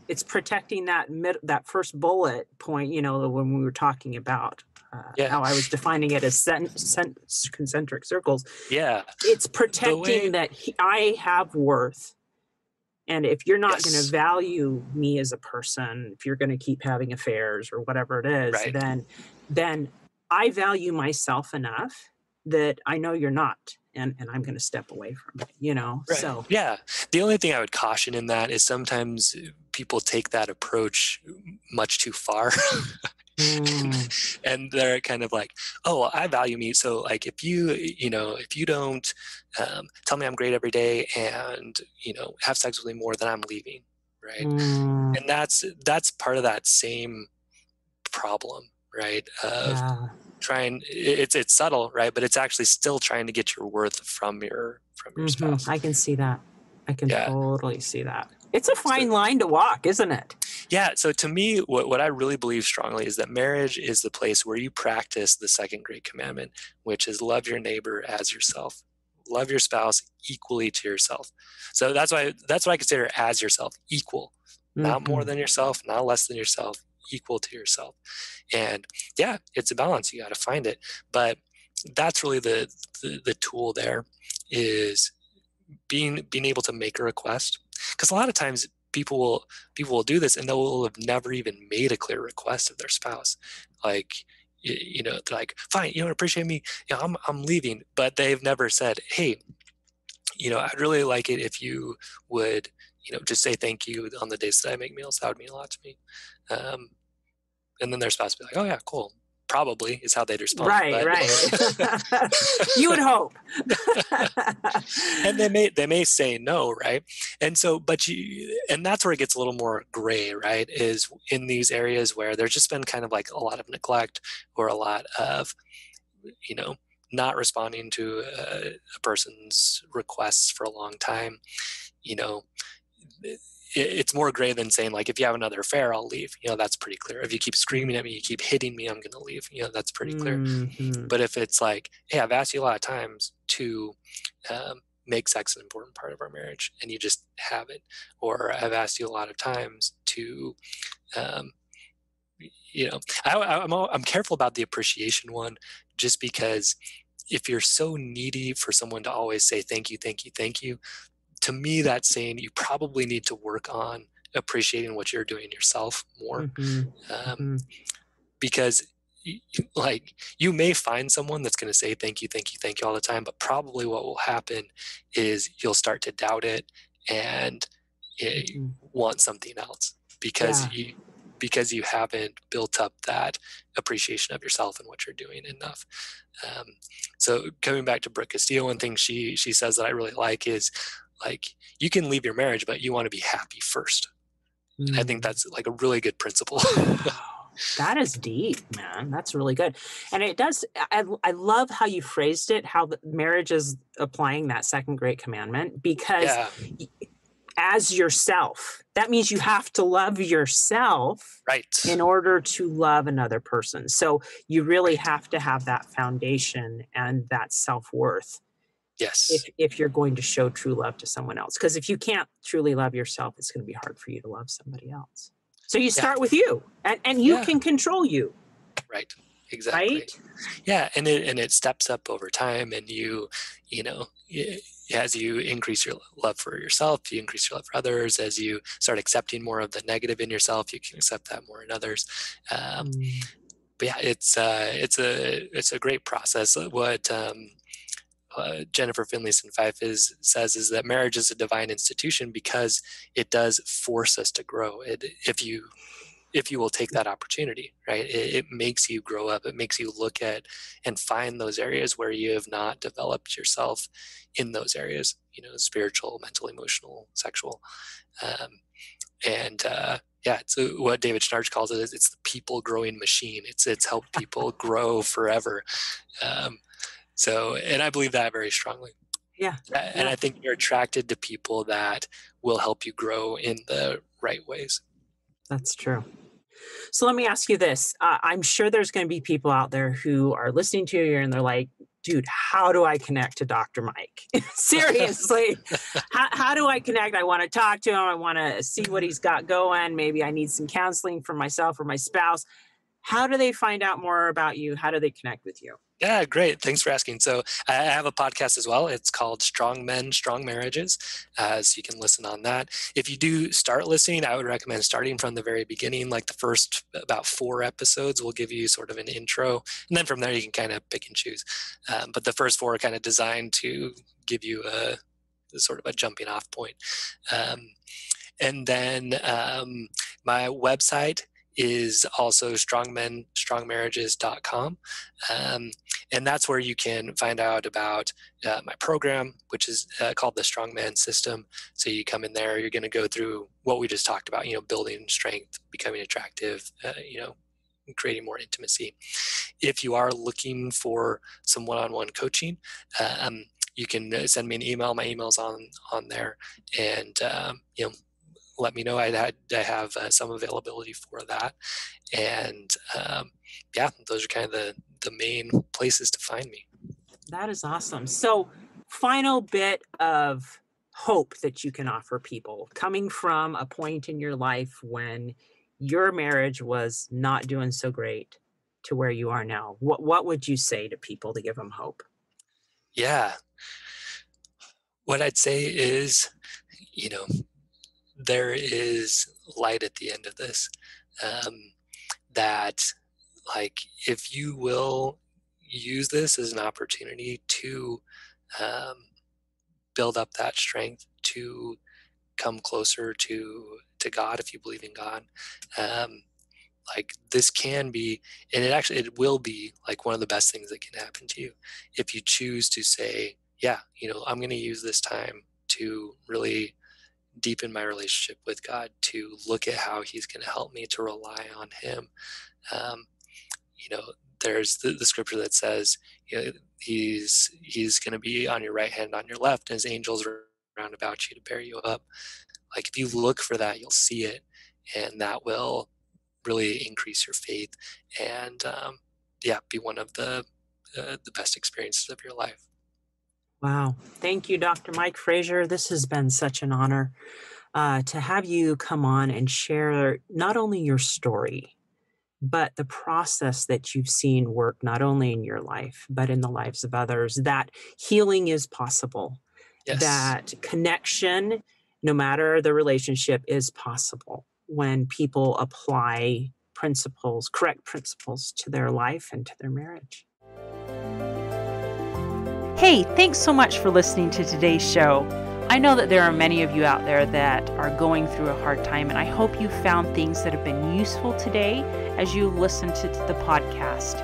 It's protecting that first bullet point, when we were talking about Yeah. how I was defining it as concentric circles. Yeah. It's The way, protecting that I have worth. And if you're not going to yes, value me as a person, if you're going to keep having affairs or whatever it is, right. then I value myself enough that I know you're not, and I'm going to step away from it. Right. So. Yeah. The only thing I would caution in that is sometimes people take that approach much too far. and, Mm, and they're kind of like, oh, well, I value me. So like if you don't tell me I'm great every day and, have sex with me more, then I'm leaving. Right. mm, And that's part of that same problem, right? Of yeah. trying, it's subtle, right? But it's actually still trying to get your worth from your spouse. I can see that. I can Yeah. totally see that. It's a So fine line to walk, isn't it? yeah, so to me, what I really believe strongly is that marriage is the place where you practice the second great commandment, which is love your neighbor as yourself. Love your spouse equally to yourself. So that's why I consider as yourself, equal. Not more Hmm. than yourself, not less than yourself, equal to yourself. And yeah, it's a balance. You got to find it. But that's really the tool there is being able to make a request, because a lot of times people will do this and they will have never even made a clear request of their spouse, like they're like, fine, you don't appreciate me, I'm leaving, but they've never said, hey, I'd really like it if you would just say thank you on the days that I make meals. That would mean a lot to me. um, and then their spouse would be like, oh yeah, cool, probably is how they'd respond, Right, but right. You would hope. and they may say no, right? And so, and that's where it gets a little more gray, right? Is in these areas where there's just been kind of like a lot of neglect or a lot of you know not responding to a person's requests for a long time. you know it's more gray than saying, like, if you have another affair, I'll leave. That's pretty clear. If you keep screaming at me, you keep hitting me, I'm going to leave. That's pretty clear. Hmm. But if it's like, hey, I've asked you a lot of times to make sex an important part of our marriage, and you just haven't, or I've asked you a lot of times to, um, I'm careful about the appreciation one, just because if you're so needy for someone to always say thank you, thank you, thank you, to me that's saying you probably need to work on appreciating what you're doing yourself more. Hmm. Um, Hmm. because like, you may find someone that's going to say thank you, thank you, thank you all the time, but probably what will happen is you'll start to doubt it and Hmm. want something else, because Yeah. you haven't built up that appreciation of yourself and what you're doing enough. um, so coming back to Brooke Castillo, one thing she says that I really like is, like, you can leave your marriage, but you want to be happy first. And I think Mm. that's like a really good principle. Wow. That is deep, man. That's really good. And it does, I love how you phrased it, how the marriage is applying that second great commandment, because Yeah, as yourself, that means you have to love yourself right, in order to love another person. So you really right. have to have that foundation and that self-worth if Yes. if you're going to show true love to someone else. Because if you can't truly love yourself, it's going to be hard for you to love somebody else. So you Yeah, start with you, and you yeah, can control you, right. Exactly. right? Yeah, and it steps up over time, and you know, as you increase your love for yourself, you increase your love for others. As you start accepting more of the negative in yourself, you can accept that more in others. Um, Mm, but yeah, it's a great process. What Jennifer Finlayson Fife says is that marriage is a divine institution because it does force us to grow. If you will take that opportunity, right? It makes you grow up. It makes you look at and find those areas where you have not developed yourself in those areas, spiritual, mental, emotional, sexual. Um, and yeah, it's what David Schnarch calls it is, it's the people growing machine. It's helped people grow forever. Um, and I believe that very strongly. yeah, And yeah, I think you're attracted to people that will help you grow in the right ways. that's true. So let me ask you this. I'm sure there's going to be people out there who are listening to you and they're like, dude, how do I connect to Dr. Mike? Seriously, how do I connect? I want to talk to him. I want to see what he's got going. Maybe I need some counseling for myself or my spouse. How do they find out more about you? How do they connect with you? Yeah, great. Thanks for asking. So I have a podcast as well. It's called Strong Men, Strong Marriages. So you can listen on that. If you do start listening, I would recommend starting from the very beginning. Like the first about 4 episodes will give you sort of an intro. And then from there, you can kind of pick and choose. But the first 4 are kind of designed to give you a sort of a jumping off point. And then my website is also strongmenstrongmarriages.com. And that's where you can find out about my program, which is called the Strong Man System. So you come in there, you're going to go through what we just talked about, building strength, becoming attractive, creating more intimacy. If you are looking for some one-on-one coaching, you can send me an email. My email's on there, and let me know. I have some availability for that, and those are kind of the main places to find me. That is awesome. So, final bit of hope that you can offer people coming from a point in your life when your marriage was not doing so great to where you are now. What would you say to people to give them hope? Yeah. What I'd say is, there is light at the end of this. That, like, if you will use this as an opportunity to build up that strength, to come closer to God, if you believe in God, like this can be, and it will be like one of the best things that can happen to you if you choose to say, I'm going to use this time to really deepen my relationship with God, to look at how he's going to help me, to rely on him. There's the scripture that says, he's going to be on your right hand, on your left, and his angels are around about you to bear you up. Like if you look for that, you'll see it, and that will really increase your faith and be one of the best experiences of your life. Wow. Thank you, Dr. Mike Frazier. This has been such an honor to have you come on and share not only your story, but the process that you've seen work not only in your life, but in the lives of others, that healing is possible, Yes. That connection, no matter the relationship, is possible when people apply correct principles to their life and to their marriage. Hey, thanks so much for listening to today's show. I know that there are many of you out there that are going through a hard time, and I hope you found things that have been useful today as you listen to the podcast.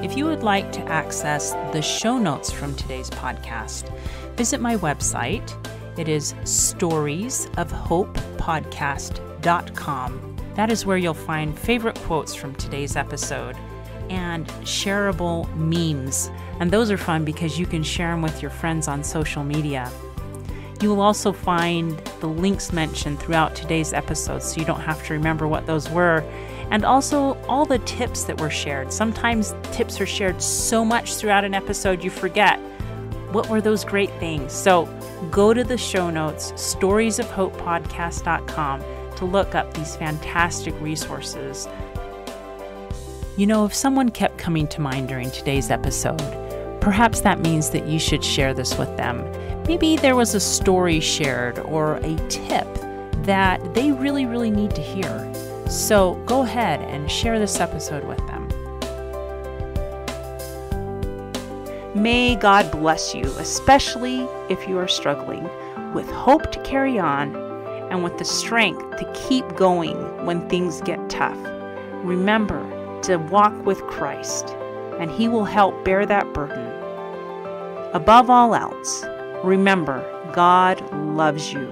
If you would like to access the show notes from today's podcast, visit my website. It is storiesofhopepodcast.com. That is where you'll find favorite quotes from today's episode and shareable memes. And those are fun because you can share them with your friends on social media. You will also find the links mentioned throughout today's episode, so you don't have to remember what those were. And also all the tips that were shared. Sometimes tips are shared so much throughout an episode you forget. What were those great things? So go to the show notes, storiesofhopepodcast.com, to look up these fantastic resources. If someone kept coming to mind during today's episode, perhaps that means that you should share this with them. Maybe there was a story shared or a tip that they really, really need to hear. So go ahead and share this episode with them. May God bless you, especially if you are struggling, with hope to carry on and with the strength to keep going when things get tough. Remember to walk with Christ, and He will help bear that burden. Above all else, remember, God loves you.